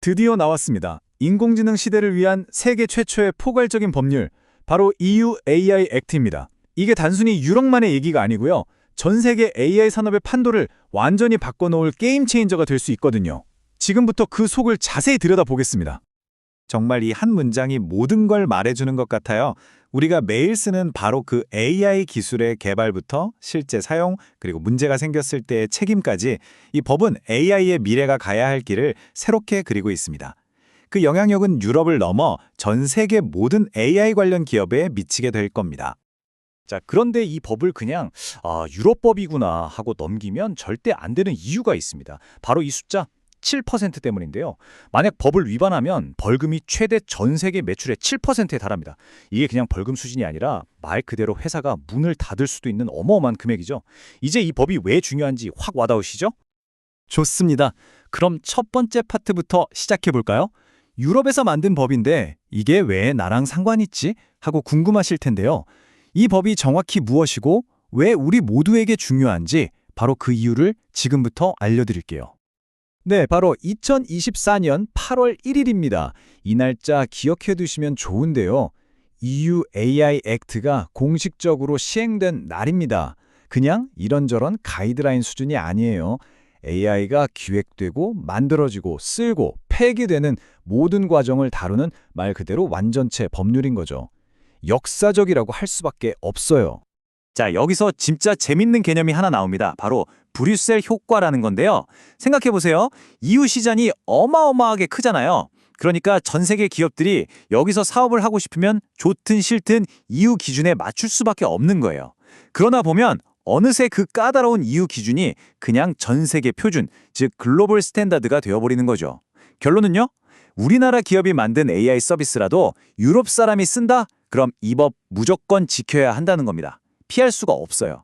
드디어 나왔습니다. 인공지능 시대를 위한 세계 최초의 포괄적인 법률, 바로 EU AI 액트입니다. 이게 단순히 유럽만의 얘기가 아니고요. 전 세계 AI 산업의 판도를 완전히 바꿔놓을 게임 체인저가 될 수 있거든요. 지금부터 그 속을 자세히 들여다보겠습니다. 정말 이 한 문장이 모든 걸 말해주는 것 같아요. 우리가 매일 쓰는 바로 그 AI 기술의 개발부터 실제 사용, 그리고 문제가 생겼을 때의 책임까지 이 법은 AI의 미래가 가야 할 길을 새롭게 그리고 있습니다. 그 영향력은 유럽을 넘어 전 세계 모든 AI 관련 기업에 미치게 될 겁니다. 자, 그런데 이 법을 그냥 유럽법이구나 하고 넘기면 절대 안 되는 이유가 있습니다. 바로 이 숫자 7% 때문인데요. 만약 법을 위반하면 벌금이 최대 전 세계 매출의 7%에 달합니다. 이게 그냥 벌금 수준이 아니라 말 그대로 회사가 문을 닫을 수도 있는 어마어마한 금액이죠. 이제 이 법이 왜 중요한지 확 와닿으시죠? 좋습니다. 그럼 첫 번째 파트부터 시작해 볼까요? 유럽에서 만든 법인데 이게 왜 나랑 상관 있지? 하고 궁금하실 텐데요. 이 법이 정확히 무엇이고 왜 우리 모두에게 중요한지 바로 그 이유를 지금부터 알려드릴게요. 네, 바로 2024년 8월 1일입니다. 이 날짜 기억해 두시면 좋은데요. EU AI 액트가 공식적으로 시행된 날입니다. 그냥 이런저런 가이드라인 수준이 아니에요. AI가 기획되고 만들어지고 쓰고 폐기되는 모든 과정을 다루는 말 그대로 완전체 법률인 거죠. 역사적이라고 할 수밖에 없어요. 자, 여기서 진짜 재밌는 개념이 하나 나옵니다. 바로 브뤼셀 효과라는 건데요. 생각해보세요. EU 시장이 어마어마하게 크잖아요. 그러니까 전 세계 기업들이 여기서 사업을 하고 싶으면 좋든 싫든 EU 기준에 맞출 수밖에 없는 거예요. 그러나 보면 어느새 그 까다로운 EU 기준이 그냥 전 세계 표준, 즉 글로벌 스탠다드가 되어버리는 거죠. 결론은요? 우리나라 기업이 만든 AI 서비스라도 유럽 사람이 쓴다? 그럼 이 법 무조건 지켜야 한다는 겁니다. 피할 수가 없어요.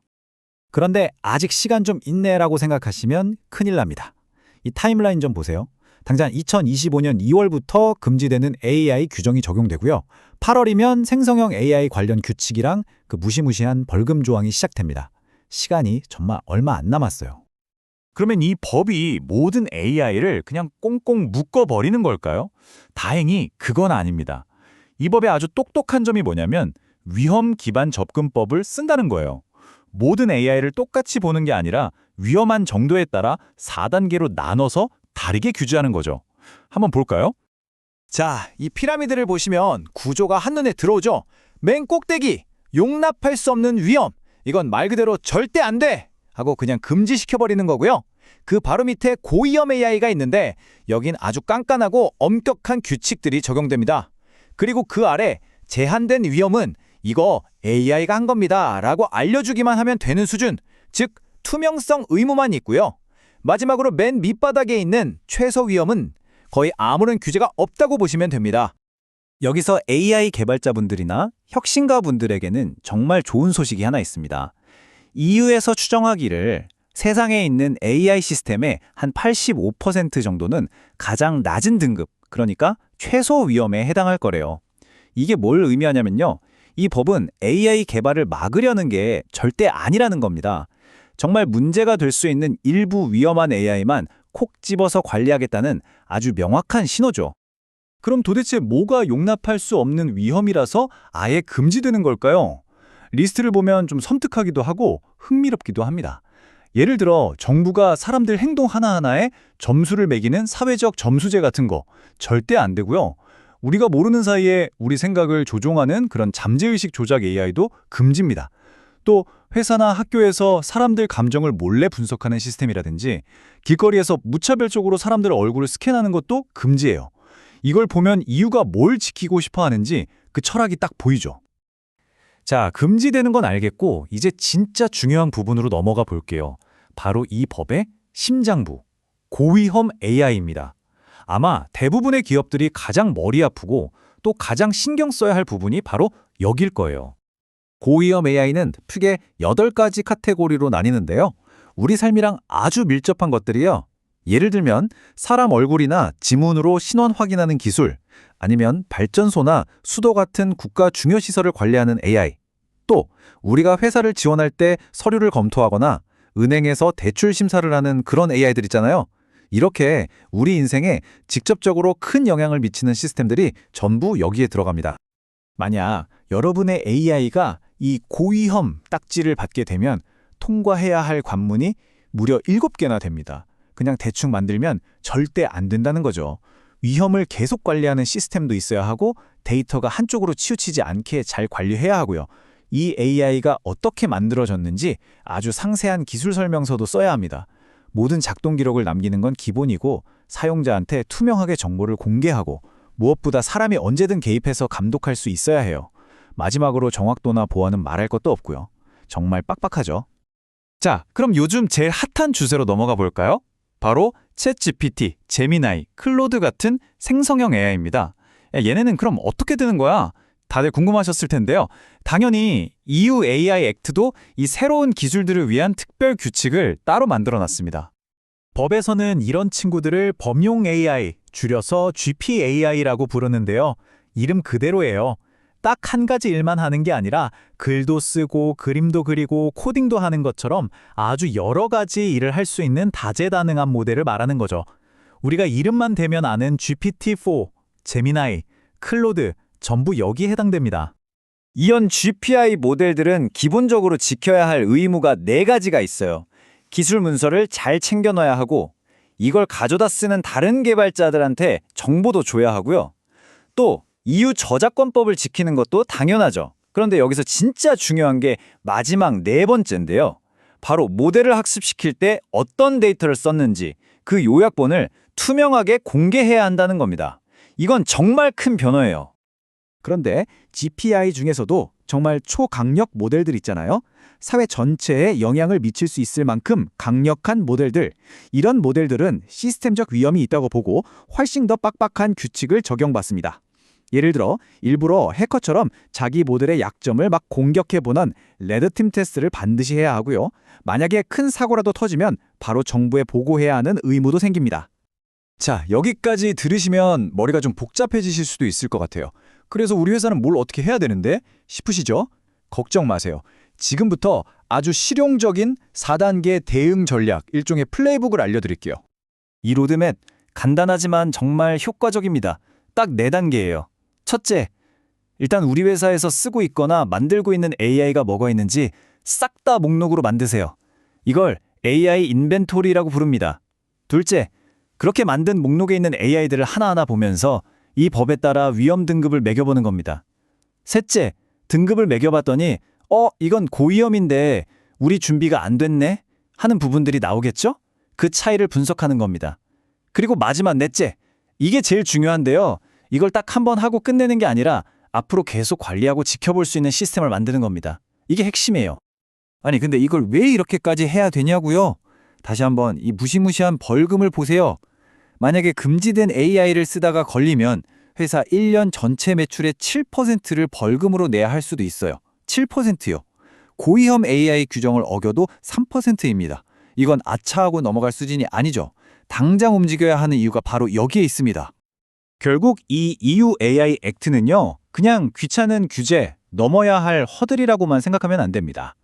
그런데 아직 시간 좀 있네라고 생각하시면 큰일 납니다. 이 타임라인 좀 보세요. 당장 2025년 2월부터 금지되는 AI 규정이 적용되고요. 8월이면 생성형 AI 관련 규칙이랑 그 무시무시한 벌금 조항이 시작됩니다. 시간이 정말 얼마 안 남았어요. 그러면 이 법이 모든 AI를 그냥 꽁꽁 묶어버리는 걸까요? 다행히 그건 아닙니다. 이 법의 아주 똑똑한 점이 뭐냐면 위험 기반 접근법을 쓴다는 거예요. 모든 AI를 똑같이 보는 게 아니라 위험한 정도에 따라 4단계로 나눠서 다르게 규제하는 거죠. 한번 볼까요? 자, 이 피라미드를 보시면 구조가 한눈에 들어오죠? 맨 꼭대기, 용납할 수 없는 위험. 이건 말 그대로 절대 안 돼! 하고 그냥 금지시켜버리는 거고요. 그 바로 밑에 고위험 AI가 있는데 여긴 아주 깐깐하고 엄격한 규칙들이 적용됩니다. 그리고 그 아래 제한된 위험은 이거 AI가 한 겁니다 라고 알려주기만 하면 되는 수준, 즉 투명성 의무만 있고요. 마지막으로 맨 밑바닥에 있는 최소 위험은 거의 아무런 규제가 없다고 보시면 됩니다. 여기서 AI 개발자분들이나 혁신가분들에게는 정말 좋은 소식이 하나 있습니다. EU에서 추정하기를 세상에 있는 AI 시스템의 한 85% 정도는 가장 낮은 등급, 그러니까 최소 위험에 해당할 거래요. 이게 뭘 의미하냐면요. 이 법은 AI 개발을 막으려는 게 절대 아니라는 겁니다. 정말 문제가 될 수 있는 일부 위험한 AI만 콕 집어서 관리하겠다는 아주 명확한 신호죠. 그럼 도대체 뭐가 용납할 수 없는 위험이라서 아예 금지되는 걸까요? 리스트를 보면 좀 섬뜩하기도 하고 흥미롭기도 합니다. 예를 들어 정부가 사람들 행동 하나하나에 점수를 매기는 사회적 점수제 같은 거 절대 안 되고요. 우리가 모르는 사이에 우리 생각을 조종하는 그런 잠재의식 조작 AI도 금지입니다. 또 회사나 학교에서 사람들 감정을 몰래 분석하는 시스템이라든지 길거리에서 무차별적으로 사람들 얼굴을 스캔하는 것도 금지예요. 이걸 보면 EU가 뭘 지키고 싶어 하는지 그 철학이 딱 보이죠. 자, 금지되는 건 알겠고 이제 진짜 중요한 부분으로 넘어가 볼게요. 바로 이 법의 심장부, 고위험 AI입니다. 아마 대부분의 기업들이 가장 머리 아프고 또 가장 신경 써야 할 부분이 바로 여길 거예요. 고위험 AI는 크게 8가지 카테고리로 나뉘는데요. 우리 삶이랑 아주 밀접한 것들이요. 예를 들면 사람 얼굴이나 지문으로 신원 확인하는 기술, 아니면 발전소나 수도 같은 국가 중요시설을 관리하는 AI, 또 우리가 회사를 지원할 때 서류를 검토하거나 은행에서 대출 심사를 하는 그런 AI들 있잖아요. 이렇게 우리 인생에 직접적으로 큰 영향을 미치는 시스템들이 전부 여기에 들어갑니다. 만약 여러분의 AI가 이 고위험 딱지를 받게 되면 통과해야 할 관문이 무려 7개나 됩니다. 그냥 대충 만들면 절대 안 된다는 거죠. 위험을 계속 관리하는 시스템도 있어야 하고 데이터가 한쪽으로 치우치지 않게 잘 관리해야 하고요. 이 AI가 어떻게 만들어졌는지 아주 상세한 기술 설명서도 써야 합니다. 모든 작동 기록을 남기는 건 기본이고 사용자한테 투명하게 정보를 공개하고 무엇보다 사람이 언제든 개입해서 감독할 수 있어야 해요. 마지막으로 정확도나 보안은 말할 것도 없고요. 정말 빡빡하죠. 자, 그럼 요즘 제일 핫한 주제로 넘어가 볼까요? 바로 챗GPT, 제미나이, 클로드 같은 생성형 AI입니다. 얘네는 그럼 어떻게 되는 거야? 다들 궁금하셨을 텐데요. 당연히 EU AI 액트도 이 새로운 기술들을 위한 특별 규칙을 따로 만들어놨습니다. 법에서는 이런 친구들을 범용 AI, 줄여서 GPAI라고 부르는데요. 이름 그대로예요. 딱 한 가지 일만 하는 게 아니라 글도 쓰고 그림도 그리고 코딩도 하는 것처럼 아주 여러 가지 일을 할 수 있는 다재다능한 모델을 말하는 거죠. 우리가 이름만 대면 아는 GPT-4, 제미나이, 클로드 전부 여기에 해당됩니다. 이런 GPI 모델들은 기본적으로 지켜야 할 의무가 4가지가 있어요. 기술 문서를 잘 챙겨놔야 하고 이걸 가져다 쓰는 다른 개발자들한테 정보도 줘야 하고요. 또 EU 저작권법을 지키는 것도 당연하죠. 그런데 여기서 진짜 중요한 게 마지막 4번째인데요. 바로 모델을 학습시킬 때 어떤 데이터를 썼는지 그 요약본을 투명하게 공개해야 한다는 겁니다. 이건 정말 큰 변화예요. 그런데 GPI 중에서도 정말 초강력 모델들 있잖아요. 사회 전체에 영향을 미칠 수 있을 만큼 강력한 모델들. 이런 모델들은 시스템적 위험이 있다고 보고 훨씬 더 빡빡한 규칙을 적용받습니다. 예를 들어 일부러 해커처럼 자기 모델의 약점을 막 공격해보는 레드팀 테스트를 반드시 해야 하고요. 만약에 큰 사고라도 터지면 바로 정부에 보고해야 하는 의무도 생깁니다. 자, 여기까지 들으시면 머리가 좀 복잡해지실 수도 있을 것 같아요. 그래서 우리 회사는 뭘 어떻게 해야 되는데? 싶으시죠? 걱정 마세요. 지금부터 아주 실용적인 4단계 대응 전략, 일종의 플레이북을 알려드릴게요. 이 로드맵 간단하지만 정말 효과적입니다. 딱 4단계예요. 첫째, 일단 우리 회사에서 쓰고 있거나 만들고 있는 AI가 뭐가 있는지 싹 다 목록으로 만드세요. 이걸 AI 인벤토리라고 부릅니다. 둘째, 그렇게 만든 목록에 있는 AI들을 하나하나 보면서 이 법에 따라 위험 등급을 매겨보는 겁니다. 셋째, 등급을 매겨봤더니 이건 고위험인데 우리 준비가 안 됐네? 하는 부분들이 나오겠죠? 그 차이를 분석하는 겁니다. 그리고 마지막 넷째, 이게 제일 중요한데요. 이걸 딱 한 번 하고 끝내는 게 아니라 앞으로 계속 관리하고 지켜볼 수 있는 시스템을 만드는 겁니다. 이게 핵심이에요. 아니 근데 이걸 왜 이렇게까지 해야 되냐고요? 다시 한번 이 무시무시한 벌금을 보세요. 만약에 금지된 AI를 쓰다가 걸리면 회사 1년 전체 매출의 7%를 벌금으로 내야 할 수도 있어요. 7%요. 고위험 AI 규정을 어겨도 3%입니다. 이건 아차하고 넘어갈 수준이 아니죠. 당장 움직여야 하는 이유가 바로 여기에 있습니다. 결국 이 EU AI 액트는요, 그냥 귀찮은 규제, 넘어야 할 허들이라고만 생각하면 안 됩니다.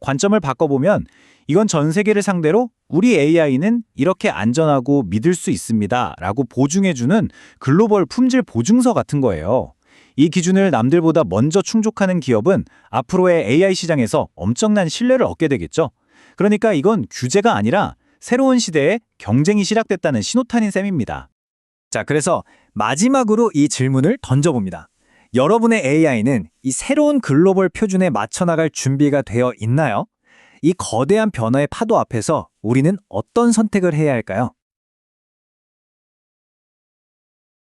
관점을 바꿔보면 이건 전 세계를 상대로 우리 AI는 이렇게 안전하고 믿을 수 있습니다 라고 보증해주는 글로벌 품질 보증서 같은 거예요. 이 기준을 남들보다 먼저 충족하는 기업은 앞으로의 AI 시장에서 엄청난 신뢰를 얻게 되겠죠. 그러니까 이건 규제가 아니라 새로운 시대에 경쟁이 시작됐다는 신호탄인 셈입니다. 자, 그래서 마지막으로 이 질문을 던져봅니다. 여러분의 AI는 이 새로운 글로벌 표준에 맞춰 나갈 준비가 되어 있나요? 이 거대한 변화의 파도 앞에서 우리는 어떤 선택을 해야 할까요?